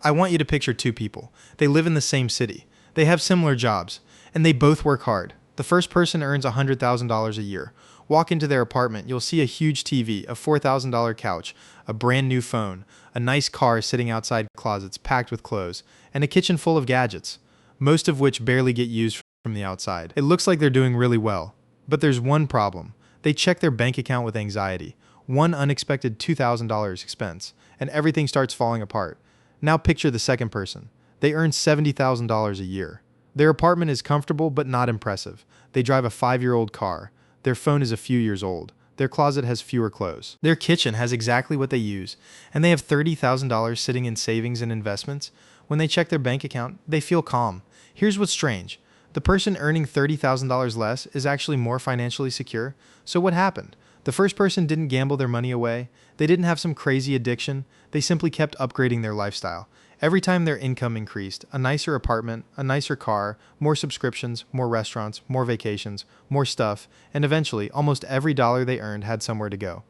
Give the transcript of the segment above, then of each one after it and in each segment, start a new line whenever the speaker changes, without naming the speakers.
I want you to picture two people. They live in the same city. They have similar jobs, and they both work hard. The first person earns $100,000 a year. Walk into their apartment, you'll see a huge TV, a $4,000 couch, a brand new phone, a nice car sitting outside closets packed with clothes, and a kitchen full of gadgets, most of which barely get used from the outside. It looks like they're doing really well, but there's one problem. They check their bank account with anxiety. One unexpected $2,000 expense, and everything starts falling apart. Now picture the second person. They earn $70,000 a year. Their apartment is comfortable but not impressive. They drive a 5-year-old car. Their phone is a few years old. Their closet has fewer clothes. Their kitchen has exactly what they use, and they have $30,000 sitting in savings and investments. When they check their bank account, they feel calm. Here's what's strange. The person earning $30,000 less is actually more financially secure. So what happened? The first person didn't gamble their money away. They didn't have some crazy addiction. They simply kept upgrading their lifestyle. Every time their income increased, a nicer apartment, a nicer car, more subscriptions, more restaurants, more vacations, more stuff, and eventually, almost every dollar they earned had somewhere to go.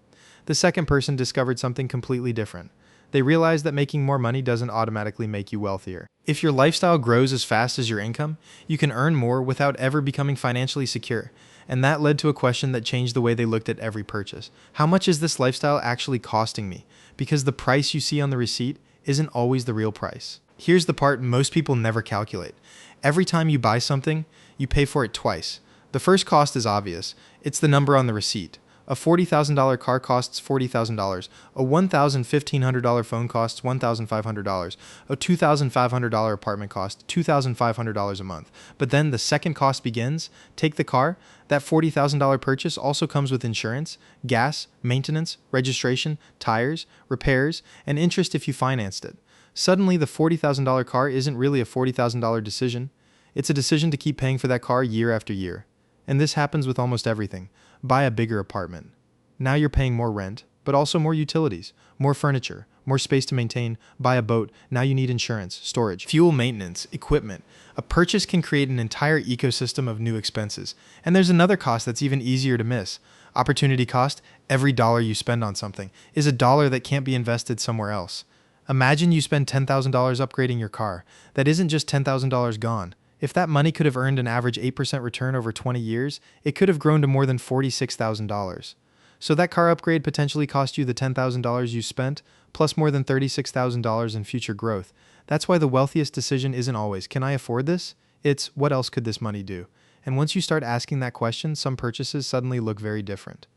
The second person discovered something completely different. They realized that making more money doesn't automatically make you wealthier. If your lifestyle grows as fast as your income, you can earn more without ever becoming financially secure. And that led to a question that changed the way they looked at every purchase. How much is this lifestyle actually costing me? Because the price you see on the receipt isn't always the real price. Here's the part most people never calculate. Every time you buy something, you pay for it twice. The first cost is obvious. It's the number on the receipt. A $40,000 car costs $40,000. A $1,500 phone costs $1,500. A $2,500 apartment costs $2,500 a month. But then the second cost begins. Take the car. That $40,000 purchase also comes with insurance, gas, maintenance, registration, tires, repairs, and interest if you financed it. Suddenly, the $40,000 car isn't really a $40,000 decision. It's a decision to keep paying for that car year after year. And this happens with almost everything. Buy a bigger apartment. Now you're paying more rent, but also more utilities, more furniture, more space to maintain. Buy a boat. Now you need insurance, storage, fuel maintenance, equipment. A purchase can create an entire ecosystem of new expenses. And there's another cost that's even easier to miss. Opportunity cost. Every dollar you spend on something is a dollar that can't be invested somewhere else. Imagine you spend $10,000 upgrading your car. That isn't just $10,000 gone. If that money could have earned an average 8% return over 20 years, it could have grown to more than $46,000. So that car upgrade potentially cost you the $10,000 you spent, plus more than $36,000 in future growth. That's why the wealthiest decision isn't always, can I afford this? It's, what else could this money do? And once you start asking that question, some purchases suddenly look very different.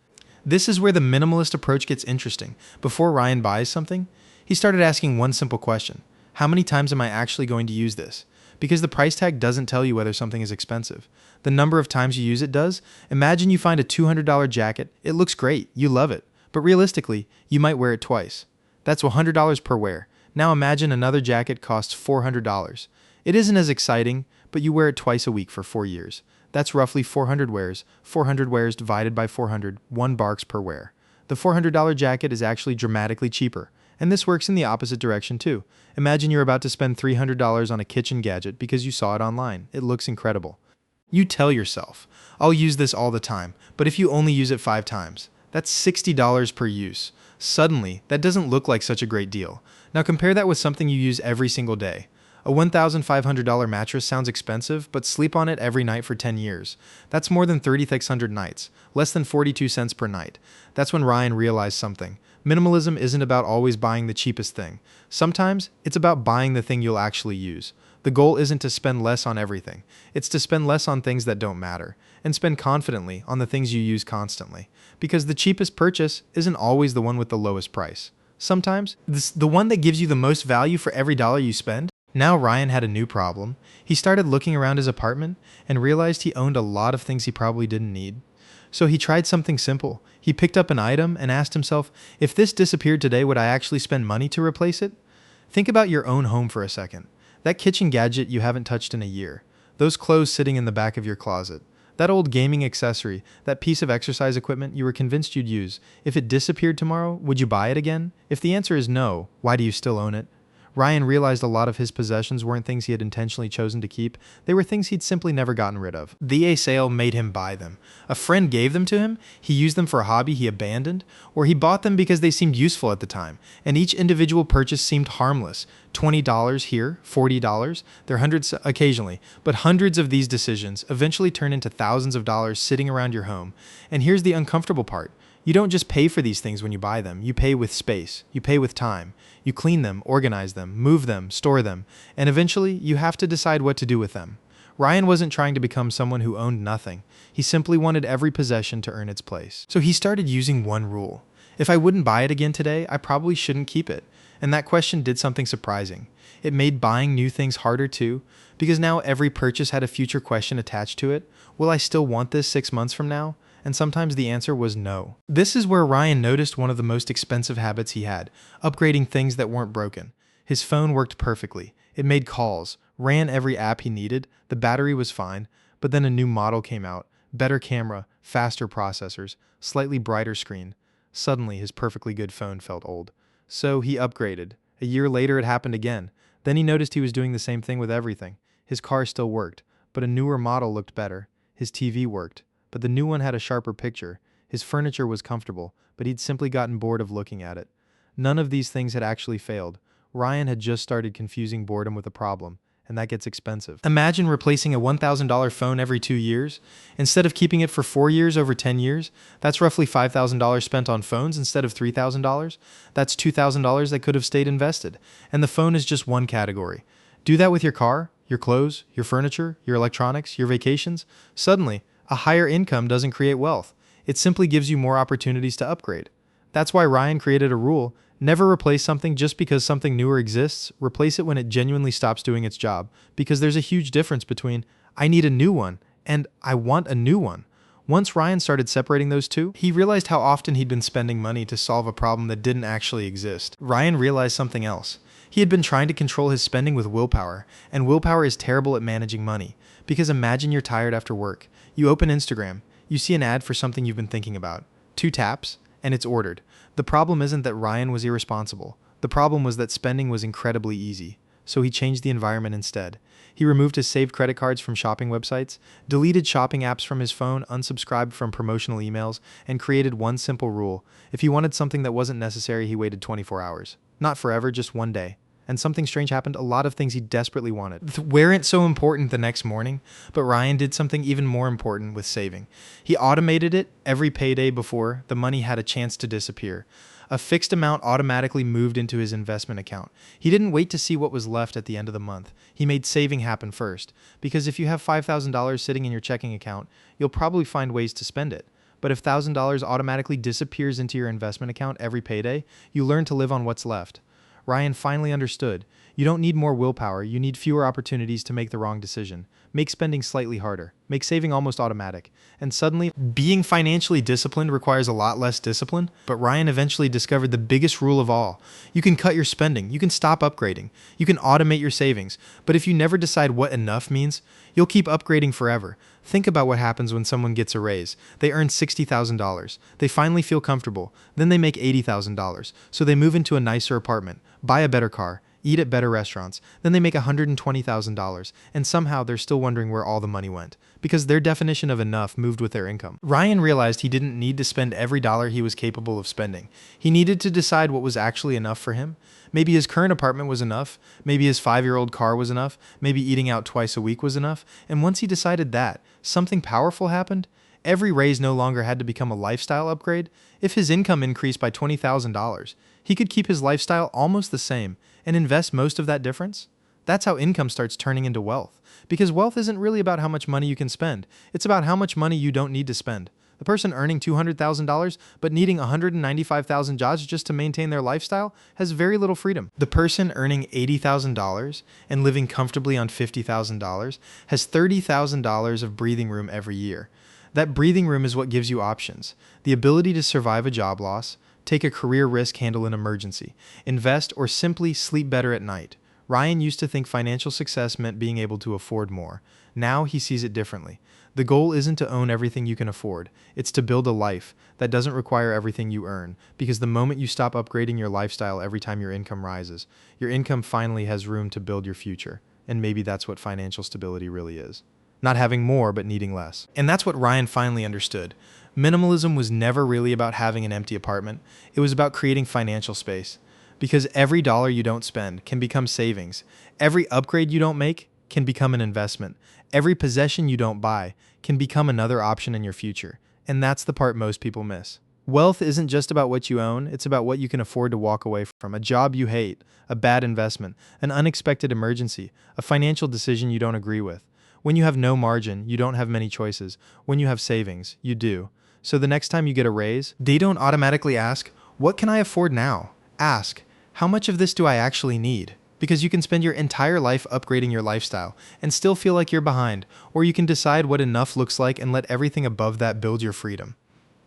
This is where the minimalist approach gets interesting. Before Ryan buys something, he started asking one simple question. How many times am I actually going to use this? Because the price tag doesn't tell you whether something is expensive. The number of times you use it does. Imagine you find a $200 jacket. It looks great. You love it. But realistically, you might wear it twice. That's $100 per wear. Now imagine another jacket costs $400. It isn't as exciting, but you wear it twice a week for 4 years. That's roughly 400 wears. 400 wears divided by 400, 1 barks per wear. The $400 jacket is actually dramatically cheaper. And this works in the opposite direction too. Imagine you're about to spend $300 on a kitchen gadget because you saw it online. It looks incredible. You tell yourself, I'll use this all the time, but if you only use it 5 times, that's $60 per use. Suddenly, that doesn't look like such a great deal. Now compare that with something you use every single day. A $1,500 mattress sounds expensive, but sleep on it every night for 10 years. That's more than 3,600 nights, less than 42 cents per night. That's when Ryan realized something. Minimalism isn't about always buying the cheapest thing. Sometimes, it's about buying the thing you'll actually use. The goal isn't to spend less on everything. It's to spend less on things that don't matter, and spend confidently on the things you use constantly. Because the cheapest purchase isn't always the one with the lowest price. Sometimes, the one that gives you the most value for every dollar you spend. Now Ryan had a new problem. He started looking around his apartment and realized he owned a lot of things he probably didn't need. So he tried something simple. He picked up an item and asked himself, if this disappeared today, would I actually spend money to replace it? Think about your own home for a second. That kitchen gadget you haven't touched in a year. Those clothes sitting in the back of your closet. That old gaming accessory, that piece of exercise equipment you were convinced you'd use. If it disappeared tomorrow, would you buy it again? If the answer is no, why do you still own it? Ryan realized a lot of his possessions weren't things he had intentionally chosen to keep, they were things he'd simply never gotten rid of. The sale made him buy them. A friend gave them to him, he used them for a hobby he abandoned, or he bought them because they seemed useful at the time, and each individual purchase seemed harmless. $20 here, $40, they're hundreds occasionally, but hundreds of these decisions eventually turn into thousands of dollars sitting around your home. And here's the uncomfortable part. You don't just pay for these things when you buy them. You pay with space. You pay with time. You clean them, organize them, move them, store them, and eventually you have to decide what to do with them. Ryan wasn't trying to become someone who owned nothing. He simply wanted every possession to earn its place. So he started using one rule. If I wouldn't buy it again today, I probably shouldn't keep it. And that question did something surprising. It made buying new things harder too, because now every purchase had a future question attached to it. Will I still want this 6 months from now? And sometimes the answer was no. This is where Ryan noticed one of the most expensive habits he had, upgrading things that weren't broken. His phone worked perfectly. It made calls, ran every app he needed, the battery was fine, but then a new model came out, better camera, faster processors, slightly brighter screen. Suddenly, his perfectly good phone felt old. So he upgraded. A year later, it happened again. Then he noticed he was doing the same thing with everything. His car still worked, but a newer model looked better. His TV worked, but the new one had a sharper picture. His furniture was comfortable, but he'd simply gotten bored of looking at it. None of these things had actually failed. Ryan had just started confusing boredom with a problem, and that gets expensive. Imagine replacing a $1,000 phone every 2 years. Instead of keeping it for 4 years over 10 years, that's roughly $5,000 spent on phones instead of $3,000. That's $2,000 that could have stayed invested. And the phone is just one category. Do that with your car, your clothes, your furniture, your electronics, your vacations. Suddenly, a higher income doesn't create wealth. It simply gives you more opportunities to upgrade. That's why Ryan created a rule: never replace something just because something newer exists. Replace it when it genuinely stops doing its job, because there's a huge difference between I need a new one and I want a new one. Once Ryan started separating those two, he realized how often he'd been spending money to solve a problem that didn't actually exist. Ryan realized something else. He had been trying to control his spending with willpower, and willpower is terrible at managing money. Because imagine you're tired after work. You open Instagram, you see an ad for something you've been thinking about. 2 taps, and it's ordered. The problem isn't that Ryan was irresponsible. The problem was that spending was incredibly easy. So he changed the environment instead. He removed his saved credit cards from shopping websites, deleted shopping apps from his phone, unsubscribed from promotional emails, and created one simple rule. If he wanted something that wasn't necessary, he waited 24 hours. Not forever, just one day. And something strange happened. A lot of things he desperately wanted weren't so important the next morning, but Ryan did something even more important with saving. He automated it every payday before the money had a chance to disappear. A fixed amount automatically moved into his investment account. He didn't wait to see what was left at the end of the month. He made saving happen first, because if you have $5,000 sitting in your checking account, you'll probably find ways to spend it. But if $1,000 automatically disappears into your investment account every payday, you learn to live on what's left. Ryan finally understood. You don't need more willpower, you need fewer opportunities to make the wrong decision. Make spending slightly harder. Make saving almost automatic. And suddenly, being financially disciplined requires a lot less discipline. But Ryan eventually discovered the biggest rule of all. You can cut your spending. You can stop upgrading. You can automate your savings. But if you never decide what enough means, you'll keep upgrading forever. Think about what happens when someone gets a raise. They earn $60,000. They finally feel comfortable. Then they make $80,000. So they move into a nicer apartment, buy a better car, eat at better restaurants. Then they make $120,000, and somehow they're still wondering where all the money went, because their definition of enough moved with their income. Ryan realized he didn't need to spend every dollar he was capable of spending. He needed to decide what was actually enough for him. Maybe his current apartment was enough. Maybe his 5-year-old car was enough. Maybe eating out twice a week was enough. And once he decided that, something powerful happened. Every raise no longer had to become a lifestyle upgrade. If his income increased by $20,000, he could keep his lifestyle almost the same and invest most of that difference. That's how income starts turning into wealth. Because wealth isn't really about how much money you can spend. It's about how much money you don't need to spend. The person earning $200,000 but needing $195,000 just to maintain their lifestyle has very little freedom. The person earning $80,000 and living comfortably on $50,000 has $30,000 of breathing room every year. That breathing room is what gives you options. The ability to survive a job loss, take a career risk, handle an emergency, invest, or simply sleep better at night. Ryan used to think financial success meant being able to afford more. Now he sees it differently. The goal isn't to own everything you can afford. It's to build a life that doesn't require everything you earn, because the moment you stop upgrading your lifestyle every time your income rises, your income finally has room to build your future. And maybe that's what financial stability really is. Not having more, but needing less. And that's what Ryan finally understood. Minimalism was never really about having an empty apartment. It was about creating financial space. Because every dollar you don't spend can become savings. Every upgrade you don't make can become an investment. Every possession you don't buy can become another option in your future. And that's the part most people miss. Wealth isn't just about what you own, it's about what you can afford to walk away from. A job you hate, a bad investment, an unexpected emergency, a financial decision you don't agree with. When you have no margin, you don't have many choices. When you have savings, you do. So the next time you get a raise, they don't automatically ask, "What can I afford now?" Ask, "How much of this do I actually need?" Because you can spend your entire life upgrading your lifestyle and still feel like you're behind, or you can decide what enough looks like and let everything above that build your freedom.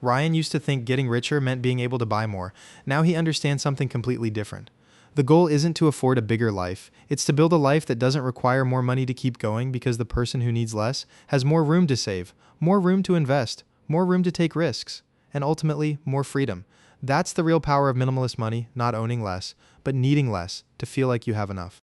Ryan used to think getting richer meant being able to buy more. Now he understands something completely different. The goal isn't to afford a bigger life. It's to build a life that doesn't require more money to keep going, because the person who needs less has more room to save, more room to invest, more room to take risks, and ultimately more freedom. That's the real power of minimalist money, not owning less, but needing less to feel like you have enough.